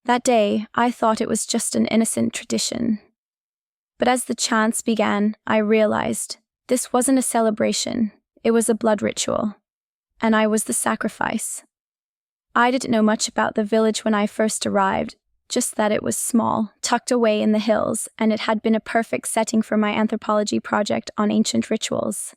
That day, I thought it was just an innocent tradition. But as the chants began, I realized this wasn't a celebration, it was a blood ritual. And I was the sacrifice. I didn't know much about the village when I first arrived, just that it was small, tucked away in the hills, and it had been a perfect setting for my anthropology project on ancient rituals.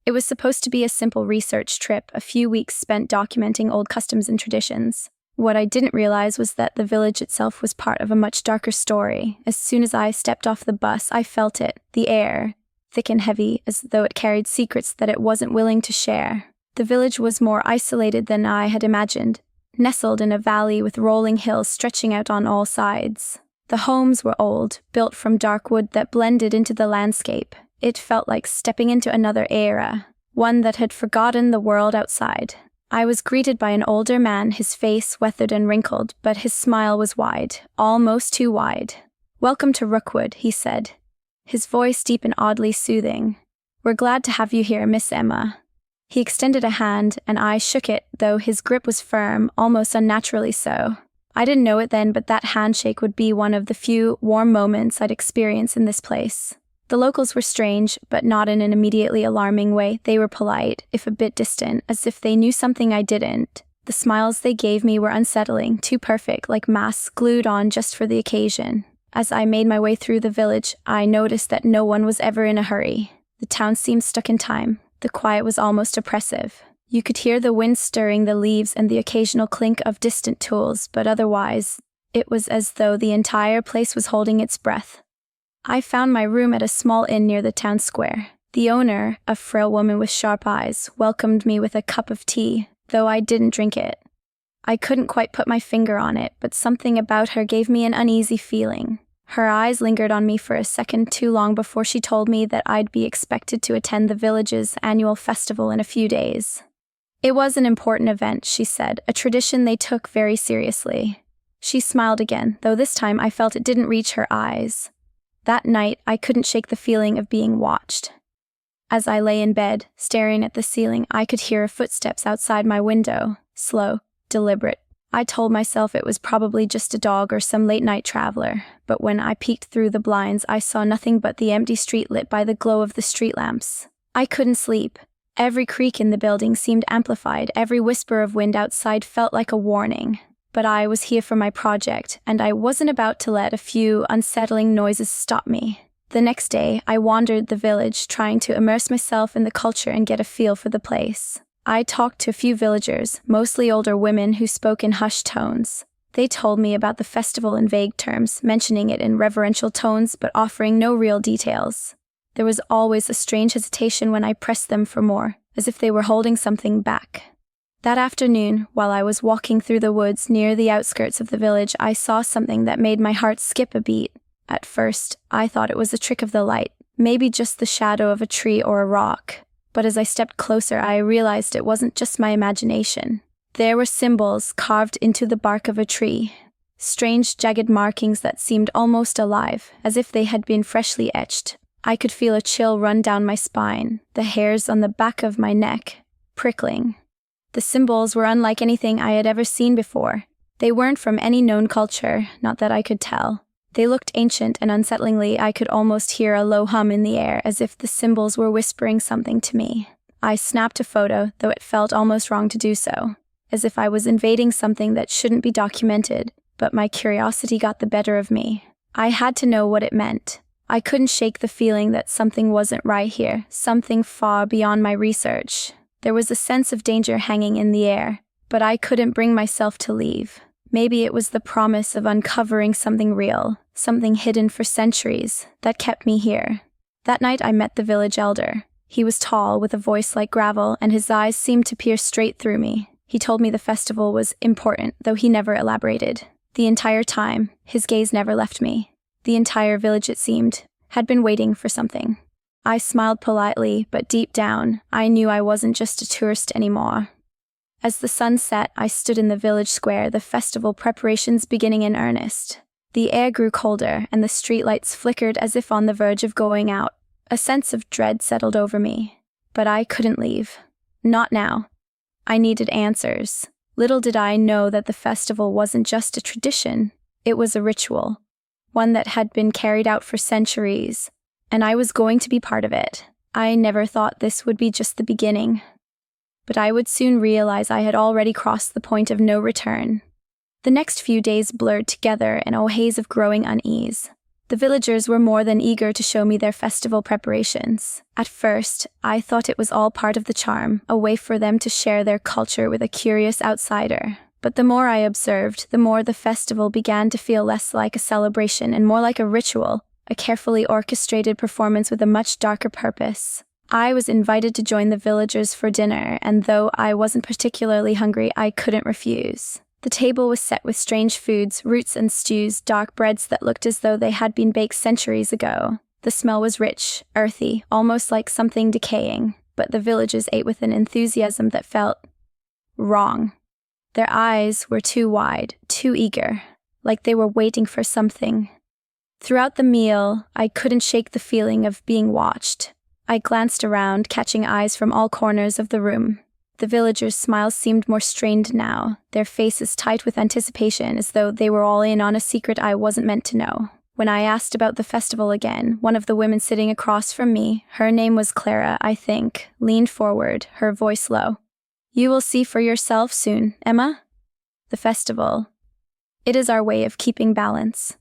It was supposed to be a simple research trip, a few weeks spent documenting old customs and traditions. What I didn't realize was that the village itself was part of a much darker story. As soon as I stepped off the bus, I felt it, the air, thick and heavy, as though it carried secrets that it wasn't willing to share. The village was more isolated than I had imagined, nestled in a valley with rolling hills stretching out on all sides. The homes were old, built from dark wood that blended into the landscape. It felt like stepping into another era, one that had forgotten the world outside. I was greeted by an older man, his face weathered and wrinkled, but his smile was wide, almost too wide. "Welcome to Rookwood," he said, his voice deep and oddly soothing. "We're glad to have you here, Miss Emma." He extended a hand, and I shook it, though his grip was firm, almost unnaturally so. I didn't know it then, but that handshake would be one of the few warm moments I'd experience in this place. The locals were strange, but not in an immediately alarming way. They were polite, if a bit distant, as if they knew something I didn't. The smiles they gave me were unsettling, too perfect, like masks glued on just for the occasion. As I made my way through the village, I noticed that no one was ever in a hurry. The town seemed stuck in time. The quiet was almost oppressive. You could hear the wind stirring the leaves and the occasional clink of distant tools, but otherwise, it was as though the entire place was holding its breath. I found my room at a small inn near the town square. The owner, a frail woman with sharp eyes, welcomed me with a cup of tea, though I didn't drink it. I couldn't quite put my finger on it, but something about her gave me an uneasy feeling. Her eyes lingered on me for a second too long before she told me that I'd be expected to attend the village's annual festival in a few days. It was an important event, she said, a tradition they took very seriously. She smiled again, though this time I felt it didn't reach her eyes. That night, I couldn't shake the feeling of being watched. As I lay in bed, staring at the ceiling, I could hear footsteps outside my window, slow, deliberate. I told myself it was probably just a dog or some late-night traveler, but when I peeked through the blinds, I saw nothing but the empty street lit by the glow of the street lamps. I couldn't sleep. Every creak in the building seemed amplified, every whisper of wind outside felt like a warning. But I was here for my project, and I wasn't about to let a few unsettling noises stop me. The next day, I wandered the village, trying to immerse myself in the culture and get a feel for the place. I talked to a few villagers, mostly older women who spoke in hushed tones. They told me about the festival in vague terms, mentioning it in reverential tones but offering no real details. There was always a strange hesitation when I pressed them for more, as if they were holding something back. That afternoon, while I was walking through the woods near the outskirts of the village, I saw something that made my heart skip a beat. At first, I thought it was a trick of the light, maybe just the shadow of a tree or a rock. But as I stepped closer, I realized it wasn't just my imagination. There were symbols carved into the bark of a tree, strange jagged markings that seemed almost alive, as if they had been freshly etched. I could feel a chill run down my spine, the hairs on the back of my neck prickling. The symbols were unlike anything I had ever seen before. They weren't from any known culture, not that I could tell. They looked ancient, and unsettlingly I could almost hear a low hum in the air, as if the symbols were whispering something to me. I snapped a photo, though it felt almost wrong to do so, as if I was invading something that shouldn't be documented, but my curiosity got the better of me. I had to know what it meant. I couldn't shake the feeling that something wasn't right here, something far beyond my research. There was a sense of danger hanging in the air, but I couldn't bring myself to leave. Maybe it was the promise of uncovering something real, something hidden for centuries, that kept me here. That night I met the village elder. He was tall, with a voice like gravel, and his eyes seemed to pierce straight through me. He told me the festival was important, though he never elaborated. The entire time, his gaze never left me. The entire village, it seemed, had been waiting for something. I smiled politely, but deep down, I knew I wasn't just a tourist anymore. As the sun set, I stood in the village square, the festival preparations beginning in earnest. The air grew colder, and the streetlights flickered as if on the verge of going out. A sense of dread settled over me. But I couldn't leave. Not now. I needed answers. Little did I know that the festival wasn't just a tradition, it was a ritual, one that had been carried out for centuries, and I was going to be part of it. I never thought this would be just the beginning, but I would soon realize I had already crossed the point of no return. The next few days blurred together in a haze of growing unease. The villagers were more than eager to show me their festival preparations. At first, I thought it was all part of the charm, a way for them to share their culture with a curious outsider. But the more I observed, the more the festival began to feel less like a celebration and more like a ritual, a carefully orchestrated performance with a much darker purpose. I was invited to join the villagers for dinner, and though I wasn't particularly hungry, I couldn't refuse. The table was set with strange foods, roots and stews, dark breads that looked as though they had been baked centuries ago. The smell was rich, earthy, almost like something decaying, but the villagers ate with an enthusiasm that felt wrong. Their eyes were too wide, too eager, like they were waiting for something. Throughout the meal, I couldn't shake the feeling of being watched. I glanced around, catching eyes from all corners of the room. The villagers' smiles seemed more strained now, their faces tight with anticipation, as though they were all in on a secret I wasn't meant to know. When I asked about the festival again, one of the women sitting across from me, her name was Clara, I think, leaned forward, her voice low. "You will see for yourself soon, Emma. The festival. It is our way of keeping balance."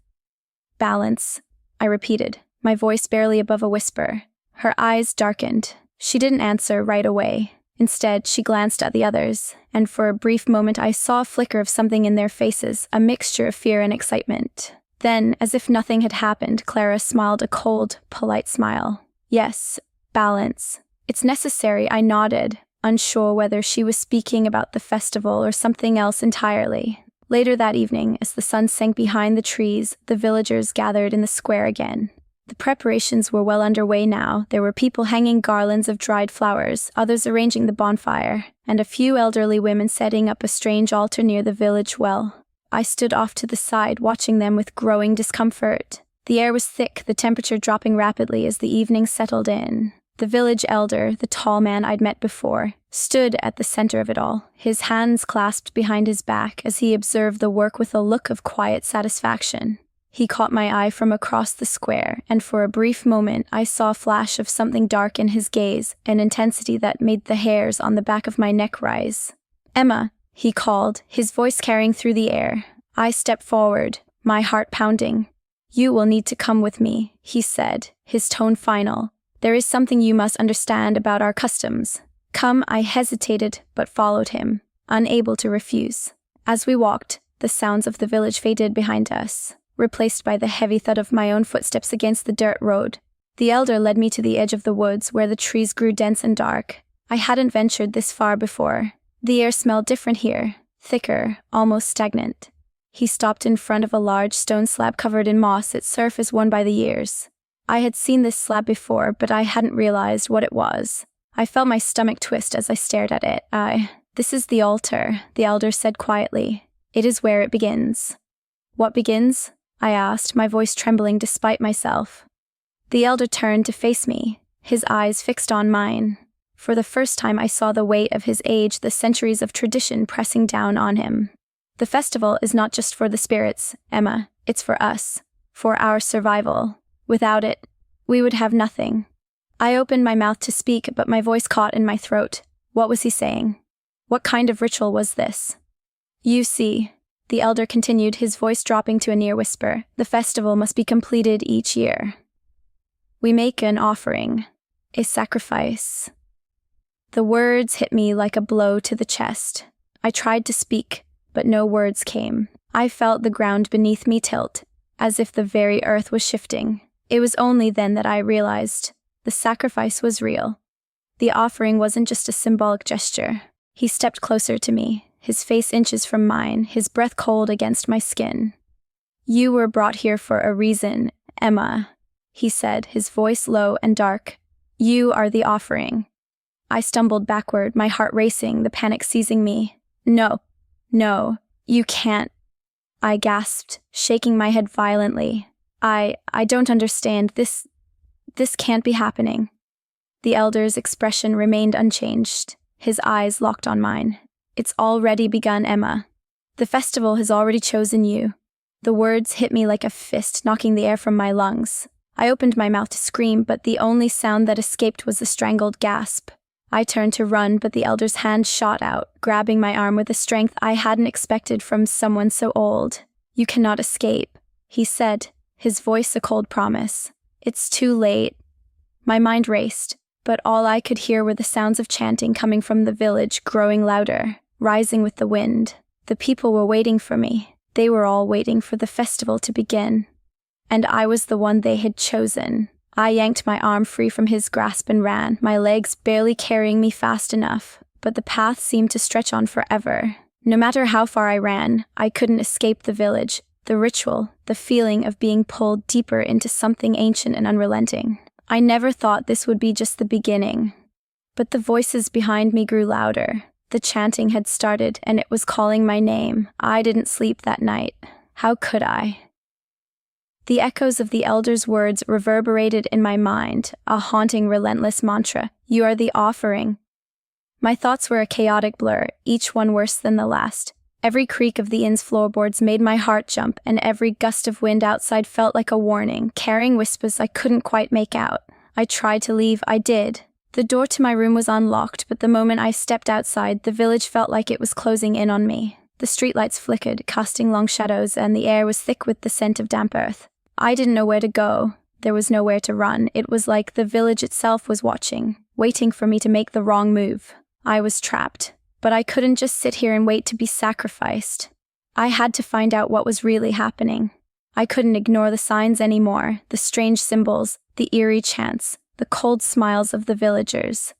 "Balance," I repeated, my voice barely above a whisper. Her eyes darkened. She didn't answer right away. Instead, she glanced at the others, and for a brief moment I saw a flicker of something in their faces, a mixture of fear and excitement. Then, as if nothing had happened, Clara smiled a cold, polite smile. "Yes, balance. It's necessary," I nodded, unsure whether she was speaking about the festival or something else entirely. Later that evening, as the sun sank behind the trees, the villagers gathered in the square again. The preparations were well underway now. There were people hanging garlands of dried flowers, others arranging the bonfire, and a few elderly women setting up a strange altar near the village well. I stood off to the side, watching them with growing discomfort. The air was thick, the temperature dropping rapidly as the evening settled in. The village elder, the tall man I'd met before, stood at the center of it all, his hands clasped behind his back as he observed the work with a look of quiet satisfaction. He caught my eye from across the square, and for a brief moment I saw a flash of something dark in his gaze, an intensity that made the hairs on the back of my neck rise. "Emma," he called, his voice carrying through the air. I stepped forward, my heart pounding. "You will need to come with me," he said, his tone final. "There is something you must understand about our customs." "Come," I hesitated, but followed him, unable to refuse. As we walked, the sounds of the village faded behind us, replaced by the heavy thud of my own footsteps against the dirt road. The elder led me to the edge of the woods where the trees grew dense and dark. I hadn't ventured this far before. The air smelled different here, thicker, almost stagnant. He stopped in front of a large stone slab covered in moss, its surface worn by the years. I had seen this slab before, but I hadn't realized what it was. I felt my stomach twist as I stared at it. "This is the altar," the elder said quietly. "It is where it begins." "What begins?" I asked, my voice trembling despite myself. The elder turned to face me, his eyes fixed on mine. For the first time I saw the weight of his age, the centuries of tradition pressing down on him. "The festival is not just for the spirits, Emma. It's for us, for our survival. Without it, we would have nothing." I opened my mouth to speak, but my voice caught in my throat. What was he saying? What kind of ritual was this? "You see," the elder continued, his voice dropping to a near whisper, "the festival must be completed each year. We make an offering, a sacrifice." The words hit me like a blow to the chest. I tried to speak, but no words came. I felt the ground beneath me tilt, as if the very earth was shifting. It was only then that I realized the sacrifice was real. The offering wasn't just a symbolic gesture. He stepped closer to me, his face inches from mine, his breath cold against my skin. "You were brought here for a reason, Emma," he said, his voice low and dark. "You are the offering." I stumbled backward, my heart racing, the panic seizing me. No, you can't," I gasped, shaking my head violently. I don't understand. This can't be happening." The elder's expression remained unchanged, his eyes locked on mine. It's already begun, Emma. The festival has already chosen you. The words hit me like a fist, knocking the air from my lungs. I opened my mouth to scream, but the only sound that escaped was a strangled gasp. I turned to run, but the elder's hand shot out, grabbing my arm with a strength I hadn't expected from someone so old. "You cannot escape," he said, his voice a cold promise. "It's too late." My mind raced, but all I could hear were the sounds of chanting coming from the village, growing louder, rising with the wind. The people were waiting for me. They were all waiting for the festival to begin. And I was the one they had chosen. I yanked my arm free from his grasp and ran, my legs barely carrying me fast enough, but the path seemed to stretch on forever. No matter how far I ran, I couldn't escape the village, the ritual, the feeling of being pulled deeper into something ancient and unrelenting. I never thought this would be just the beginning. But the voices behind me grew louder. The chanting had started, and it was calling my name. I didn't sleep that night. How could I? The echoes of the elder's words reverberated in my mind, a haunting, relentless mantra. "You are the offering." My thoughts were a chaotic blur, each one worse than the last. Every creak of the inn's floorboards made my heart jump, and every gust of wind outside felt like a warning, carrying whispers I couldn't quite make out. I tried to leave, I did. The door to my room was unlocked, but the moment I stepped outside, the village felt like it was closing in on me. The streetlights flickered, casting long shadows, and the air was thick with the scent of damp earth. I didn't know where to go. There was nowhere to run. It was like the village itself was watching, waiting for me to make the wrong move. I was trapped, but I couldn't just sit here and wait to be sacrificed. I had to find out what was really happening. I couldn't ignore the signs anymore, the strange symbols, the eerie chants, the cold smiles of the villagers.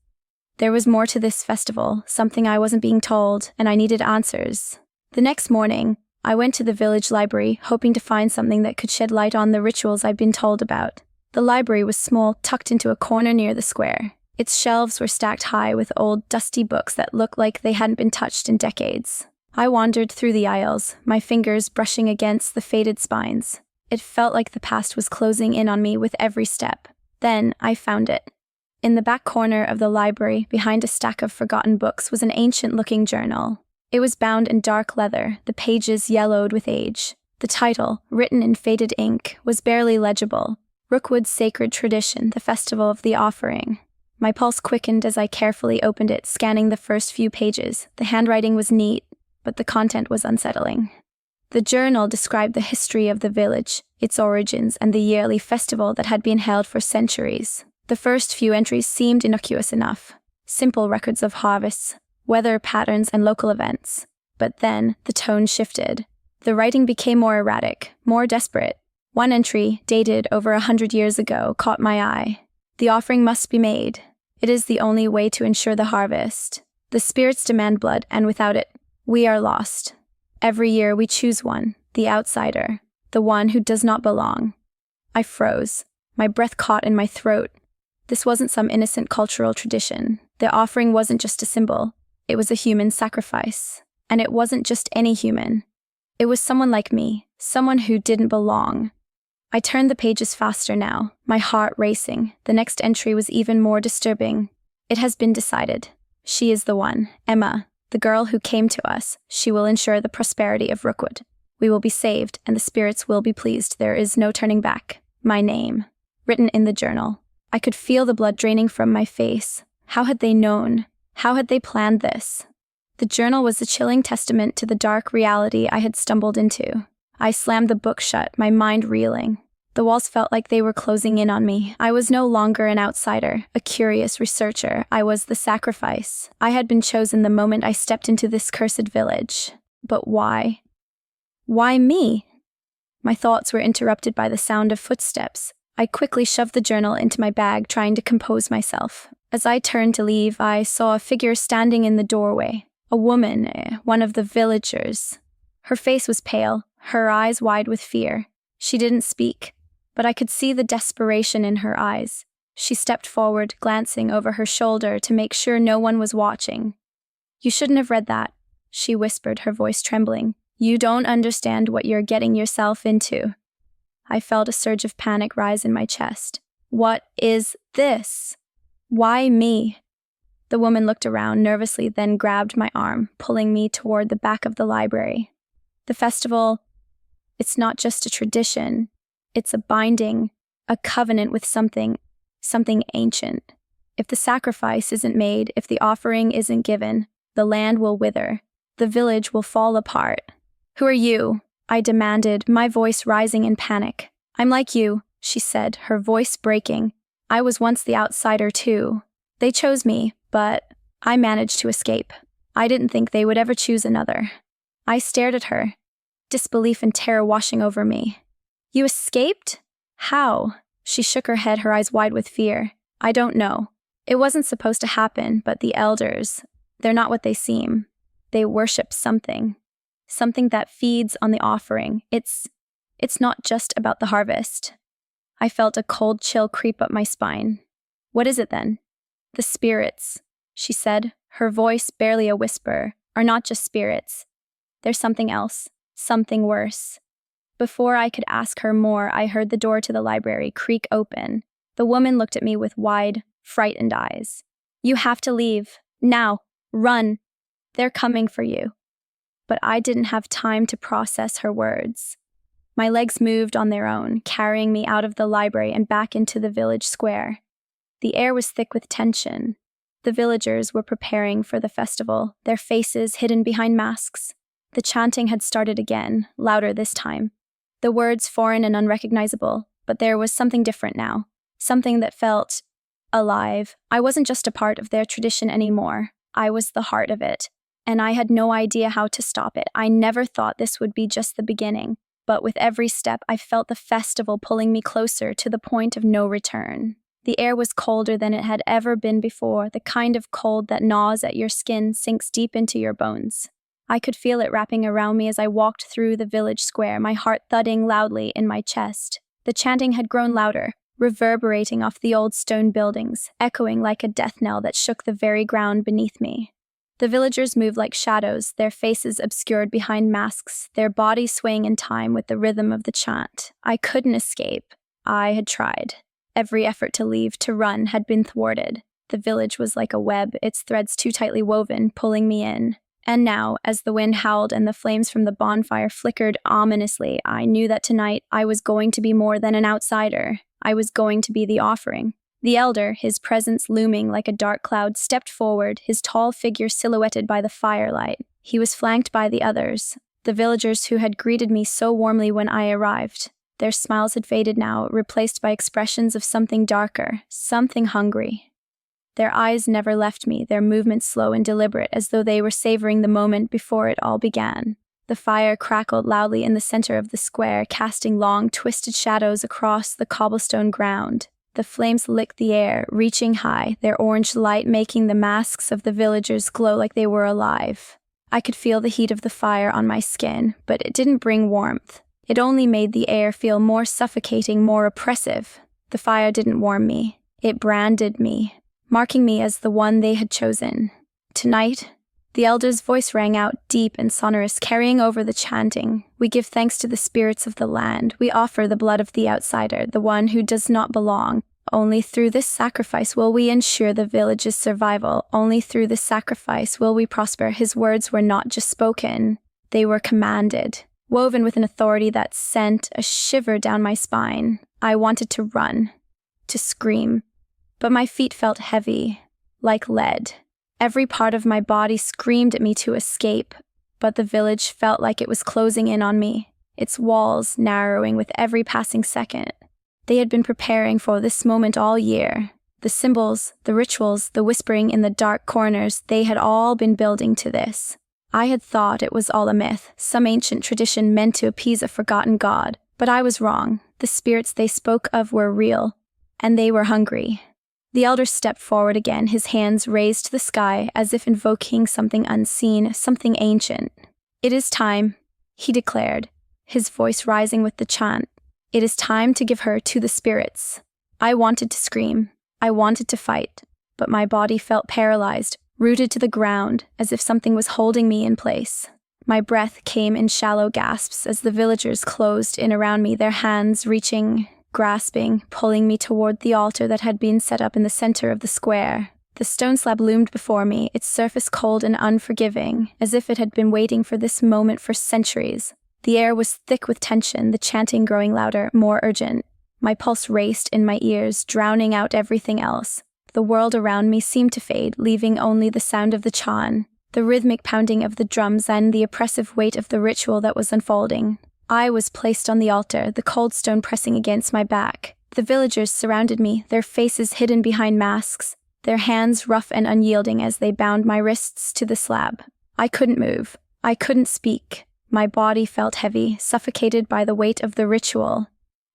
There was more to this festival, something I wasn't being told, and I needed answers. The next morning, I went to the village library, hoping to find something that could shed light on the rituals I'd been told about. The library was small, tucked into a corner near the square. Its shelves were stacked high with old, dusty books that looked like they hadn't been touched in decades. I wandered through the aisles, my fingers brushing against the faded spines. It felt like the past was closing in on me with every step. Then I found it. In the back corner of the library, behind a stack of forgotten books, was an ancient-looking journal. It was bound in dark leather, the pages yellowed with age. The title, written in faded ink, was barely legible. Rookwood's Sacred Tradition, the Festival of the Offering. My pulse quickened as I carefully opened it, scanning the first few pages. The handwriting was neat, but the content was unsettling. The journal described the history of the village, its origins, and the yearly festival that had been held for centuries. The first few entries seemed innocuous enough. Simple records of harvests, weather patterns, and local events. But then, the tone shifted. The writing became more erratic, more desperate. One entry, dated over 100 years ago, caught my eye. "The offering must be made. It is the only way to ensure the harvest. The spirits demand blood, and without it, we are lost. Every year we choose one, the outsider, the one who does not belong." I froze. My breath caught in my throat. This wasn't some innocent cultural tradition. The offering wasn't just a symbol. It was a human sacrifice. And it wasn't just any human. It was someone like me, someone who didn't belong. I turned the pages faster now, my heart racing. The next entry was even more disturbing. "It has been decided. She is the one, Emma, the girl who came to us. She will ensure the prosperity of Rookwood. We will be saved, and the spirits will be pleased. There is no turning back. My name." Written in the journal. I could feel the blood draining from my face. How had they known? How had they planned this? The journal was a chilling testament to the dark reality I had stumbled into. I slammed the book shut, my mind reeling. The walls felt like they were closing in on me. I was no longer an outsider, a curious researcher. I was the sacrifice. I had been chosen the moment I stepped into this cursed village. But why? Why me? My thoughts were interrupted by the sound of footsteps. I quickly shoved the journal into my bag, trying to compose myself. As I turned to leave, I saw a figure standing in the doorway. A woman, one of the villagers. Her face was pale, her eyes wide with fear. She didn't speak, but I could see the desperation in her eyes. She stepped forward, glancing over her shoulder to make sure no one was watching. "You shouldn't have read that," she whispered, her voice trembling. "You don't understand what you're getting yourself into." I felt a surge of panic rise in my chest. What is this? Why me? The woman looked around nervously, then grabbed my arm, pulling me toward the back of the library. The festival, it's not just a tradition. It's a binding, a covenant with something ancient. If the sacrifice isn't made, if the offering isn't given, the land will wither. The village will fall apart. Who are you? I demanded, my voice rising in panic. I'm like you, she said, her voice breaking. I was once the outsider too. They chose me, but I managed to escape. I didn't think they would ever choose another. I stared at her, disbelief and terror washing over me. You escaped? How? She shook her head, her eyes wide with fear. I don't know. It wasn't supposed to happen, but the elders, they're not what they seem. They worship something that feeds on the offering. It's not just about the harvest. I felt a cold chill creep up my spine. What is it then? The spirits, she said, her voice barely a whisper, are not just spirits. There's something else, something worse. Before I could ask her more, I heard the door to the library creak open. The woman looked at me with wide, frightened eyes. You have to leave. Now. Run. They're coming for you. But I didn't have time to process her words. My legs moved on their own, carrying me out of the library and back into the village square. The air was thick with tension. The villagers were preparing for the festival, their faces hidden behind masks. The chanting had started again, louder this time. The words foreign and unrecognizable, but there was something different now. Something that felt alive. I wasn't just a part of their tradition anymore. I was the heart of it, and I had no idea how to stop it. I never thought this would be just the beginning, but with every step I felt the festival pulling me closer to the point of no return. The air was colder than it had ever been before, the kind of cold that gnaws at your skin, sinks deep into your bones. I could feel it wrapping around me as I walked through the village square, my heart thudding loudly in my chest. The chanting had grown louder, reverberating off the old stone buildings, echoing like a death knell that shook the very ground beneath me. The villagers moved like shadows, their faces obscured behind masks, their bodies swaying in time with the rhythm of the chant. I couldn't escape. I had tried. Every effort to leave, to run, had been thwarted. The village was like a web, its threads too tightly woven, pulling me in. And now, as the wind howled and the flames from the bonfire flickered ominously, I knew that tonight I was going to be more than an outsider. I was going to be the offering. The elder, his presence looming like a dark cloud, stepped forward, his tall figure silhouetted by the firelight. He was flanked by the others, the villagers who had greeted me so warmly when I arrived. Their smiles had faded now, replaced by expressions of something darker, something hungry. Their eyes never left me, their movements slow and deliberate, as though they were savoring the moment before it all began. The fire crackled loudly in the center of the square, casting long, twisted shadows across the cobblestone ground. The flames licked the air, reaching high, their orange light making the masks of the villagers glow like they were alive. I could feel the heat of the fire on my skin, but it didn't bring warmth. It only made the air feel more suffocating, more oppressive. The fire didn't warm me. It branded me, marking me as the one they had chosen. Tonight, the elder's voice rang out deep and sonorous, carrying over the chanting. We give thanks to the spirits of the land. We offer the blood of the outsider, the one who does not belong. Only through this sacrifice will we ensure the village's survival. Only through this sacrifice will we prosper. His words were not just spoken. They were commanded, woven with an authority that sent a shiver down my spine. I wanted to run, to scream, but my feet felt heavy, like lead. Every part of my body screamed at me to escape, but the village felt like it was closing in on me, its walls narrowing with every passing second. They had been preparing for this moment all year. The symbols, the rituals, the whispering in the dark corners, they had all been building to this. I had thought it was all a myth, some ancient tradition meant to appease a forgotten god, but I was wrong. The spirits they spoke of were real, and they were hungry. The elder stepped forward again, his hands raised to the sky as if invoking something unseen, something ancient. It is time, he declared, his voice rising with the chant. It is time to give her to the spirits. I wanted to scream. I wanted to fight, but my body felt paralyzed, rooted to the ground, as if something was holding me in place. My breath came in shallow gasps as the villagers closed in around me, their hands reaching, grasping, pulling me toward the altar that had been set up in the center of the square. The stone slab loomed before me, its surface cold and unforgiving, as if it had been waiting for this moment for centuries. The air was thick with tension, the chanting growing louder, more urgent. My pulse raced in my ears, drowning out everything else. The world around me seemed to fade, leaving only the sound of the chan, the rhythmic pounding of the drums, and the oppressive weight of the ritual that was unfolding. I was placed on the altar, the cold stone pressing against my back. The villagers surrounded me, their faces hidden behind masks, their hands rough and unyielding as they bound my wrists to the slab. I couldn't move. I couldn't speak. My body felt heavy, suffocated by the weight of the ritual.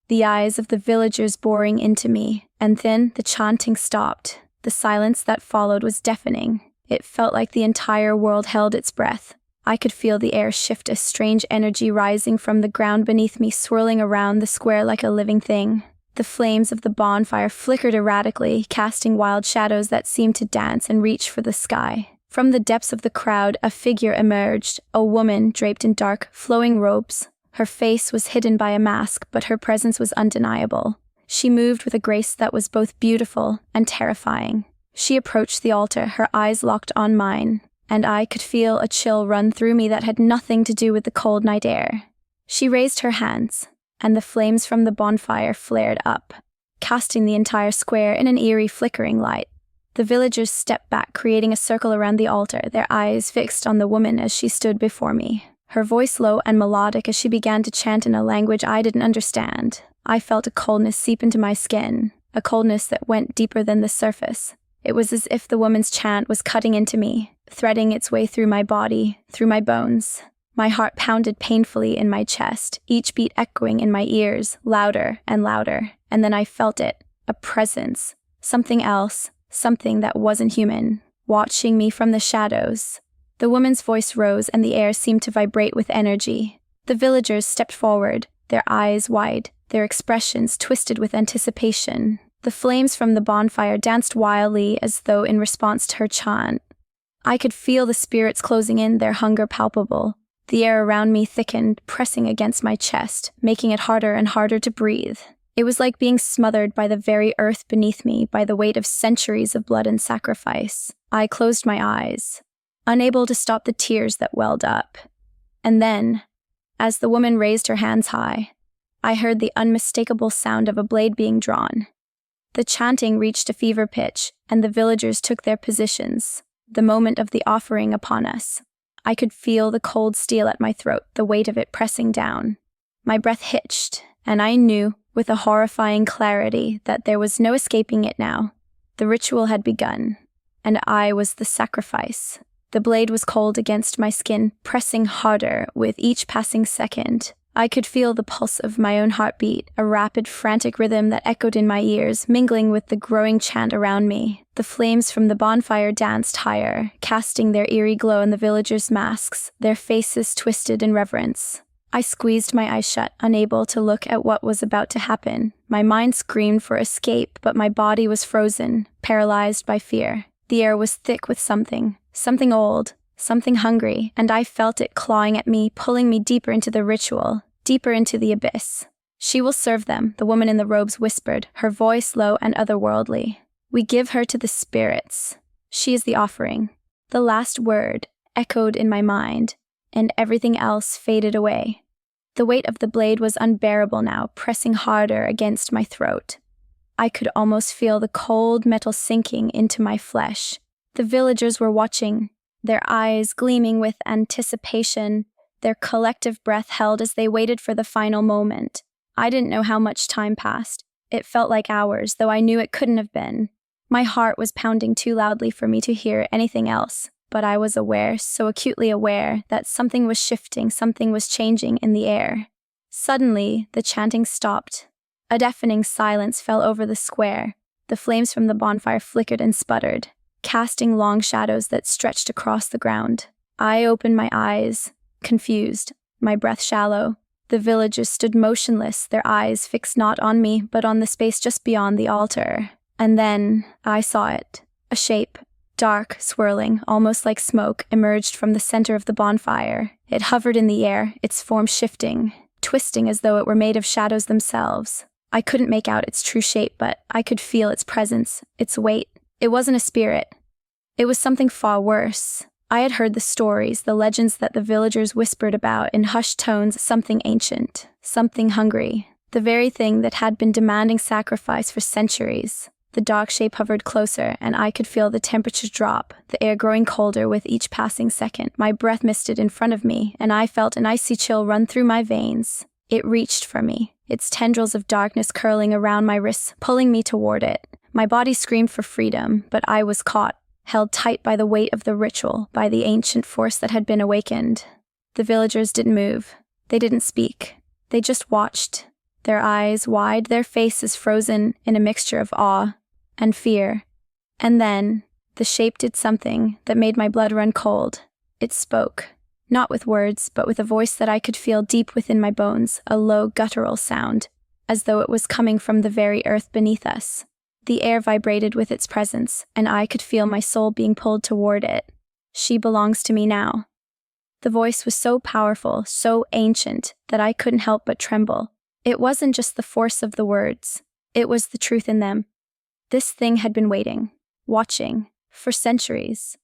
The eyes of the villagers boring into me, and then the chanting stopped. The silence that followed was deafening. It felt like the entire world held its breath. I could feel the air shift, a strange energy rising from the ground beneath me, swirling around the square like a living thing. The flames of the bonfire flickered erratically, casting wild shadows that seemed to dance and reach for the sky. From the depths of the crowd, a figure emerged, a woman draped in dark, flowing robes. Her face was hidden by a mask, but her presence was undeniable. She moved with a grace that was both beautiful and terrifying. She approached the altar, her eyes locked on mine, and I could feel a chill run through me that had nothing to do with the cold night air. She raised her hands, and the flames from the bonfire flared up, casting the entire square in an eerie flickering light. The villagers stepped back, creating a circle around the altar, their eyes fixed on the woman as she stood before me. Her voice low and melodic as she began to chant in a language I didn't understand. I felt a coldness seep into my skin, a coldness that went deeper than the surface. It was as if the woman's chant was cutting into me, threading its way through my body, through my bones. My heart pounded painfully in my chest, each beat echoing in my ears, louder and louder. And then I felt it, a presence, something else, something that wasn't human, watching me from the shadows. The woman's voice rose and the air seemed to vibrate with energy. The villagers stepped forward, their eyes wide, their expressions twisted with anticipation. The flames from the bonfire danced wildly as though in response to her chant. I could feel the spirits closing in, their hunger palpable. The air around me thickened, pressing against my chest, making it harder and harder to breathe. It was like being smothered by the very earth beneath me, by the weight of centuries of blood and sacrifice. I closed my eyes, unable to stop the tears that welled up. And then, as the woman raised her hands high, I heard the unmistakable sound of a blade being drawn. The chanting reached a fever pitch, and the villagers took their positions, the moment of the offering upon us. I could feel the cold steel at my throat, the weight of it pressing down. My breath hitched, and I knew, with a horrifying clarity, that there was no escaping it now. The ritual had begun, and I was the sacrifice. The blade was cold against my skin, pressing harder with each passing second. I could feel the pulse of my own heartbeat, a rapid, frantic rhythm that echoed in my ears, mingling with the growing chant around me. The flames from the bonfire danced higher, casting their eerie glow on the villagers' masks, their faces twisted in reverence. I squeezed my eyes shut, unable to look at what was about to happen. My mind screamed for escape, but my body was frozen, paralyzed by fear. The air was thick with something old, something hungry, and I felt it clawing at me, pulling me deeper into the ritual, deeper into the abyss. "She will serve them," the woman in the robes whispered, her voice low and otherworldly. "We give her to the spirits. She is the offering." The last word echoed in my mind, and everything else faded away. The weight of the blade was unbearable now, pressing harder against my throat. I could almost feel the cold metal sinking into my flesh. The villagers were watching, their eyes gleaming with anticipation, their collective breath held as they waited for the final moment. I didn't know how much time passed. It felt like hours, though I knew it couldn't have been. My heart was pounding too loudly for me to hear anything else, but I was aware, so acutely aware, that something was shifting, something was changing in the air. Suddenly, the chanting stopped. A deafening silence fell over the square. The flames from the bonfire flickered and sputtered, casting long shadows that stretched across the ground. I opened my eyes, confused, my breath shallow. The villagers stood motionless, their eyes fixed not on me, but on the space just beyond the altar. And then I saw it. A shape, dark, swirling, almost like smoke, emerged from the center of the bonfire. It hovered in the air, its form shifting, twisting as though it were made of shadows themselves. I couldn't make out its true shape, but I could feel its presence, its weight. It wasn't a spirit. It was something far worse. I had heard the stories, the legends that the villagers whispered about in hushed tones, something ancient, something hungry, the very thing that had been demanding sacrifice for centuries. The dark shape hovered closer, and I could feel the temperature drop, the air growing colder with each passing second. My breath misted in front of me, and I felt an icy chill run through my veins. It reached for me, its tendrils of darkness curling around my wrists, pulling me toward it. My body screamed for freedom, but I was caught, held tight by the weight of the ritual, by the ancient force that had been awakened. The villagers didn't move. They didn't speak. They just watched, their eyes wide, their faces frozen in a mixture of awe and fear. And then, the shape did something that made my blood run cold. It spoke, not with words, but with a voice that I could feel deep within my bones, a low, guttural sound, as though it was coming from the very earth beneath us. The air vibrated with its presence, and I could feel my soul being pulled toward it. She belongs to me now. The voice was so powerful, so ancient, that I couldn't help but tremble. It wasn't just the force of the words. It was the truth in them. This thing had been waiting, watching, for centuries.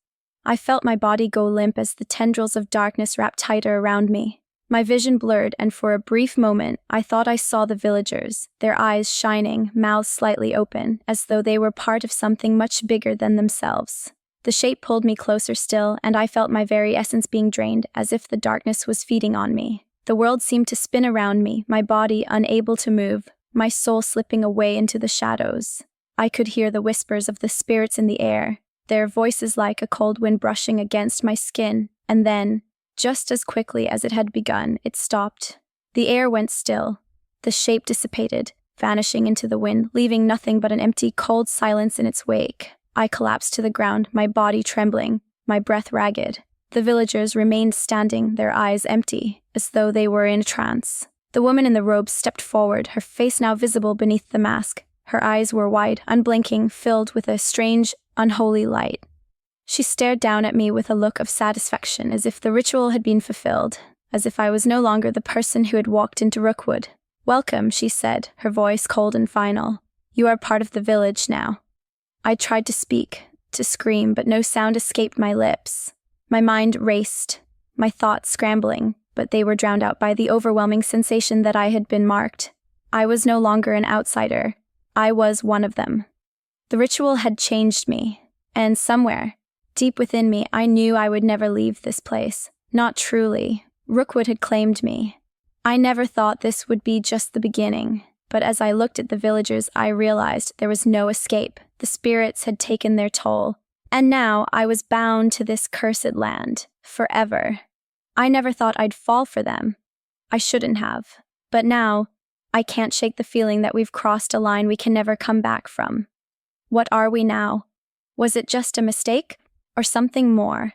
I felt my body go limp as the tendrils of darkness wrapped tighter around me. My vision blurred, and for a brief moment, I thought I saw the villagers, their eyes shining, mouths slightly open, as though they were part of something much bigger than themselves. The shape pulled me closer still, and I felt my very essence being drained, as if the darkness was feeding on me. The world seemed to spin around me, my body unable to move, my soul slipping away into the shadows. I could hear the whispers of the spirits in the air, their voices like a cold wind brushing against my skin, and then, just as quickly as it had begun, it stopped. The air went still. The shape dissipated, vanishing into the wind, leaving nothing but an empty, cold silence in its wake. I collapsed to the ground, my body trembling, my breath ragged. The villagers remained standing, their eyes empty, as though they were in a trance. The woman in the robes stepped forward, her face now visible beneath the mask. Her eyes were wide, unblinking, filled with a strange, unholy light. She stared down at me with a look of satisfaction, as if the ritual had been fulfilled, as if I was no longer the person who had walked into Rookwood. "Welcome," she said, her voice cold and final. "You are part of the village now." I tried to speak, to scream, but no sound escaped my lips. My mind raced, my thoughts scrambling, but they were drowned out by the overwhelming sensation that I had been marked. I was no longer an outsider. I was one of them. The ritual had changed me, and somewhere, deep within me, I knew I would never leave this place. Not truly. Rookwood had claimed me. I never thought this would be just the beginning, but as I looked at the villagers, I realized there was no escape. The spirits had taken their toll, and now I was bound to this cursed land, forever. I never thought I'd fall for them. I shouldn't have. But now, I can't shake the feeling that we've crossed a line we can never come back from. What are we now? Was it just a mistake, or something more?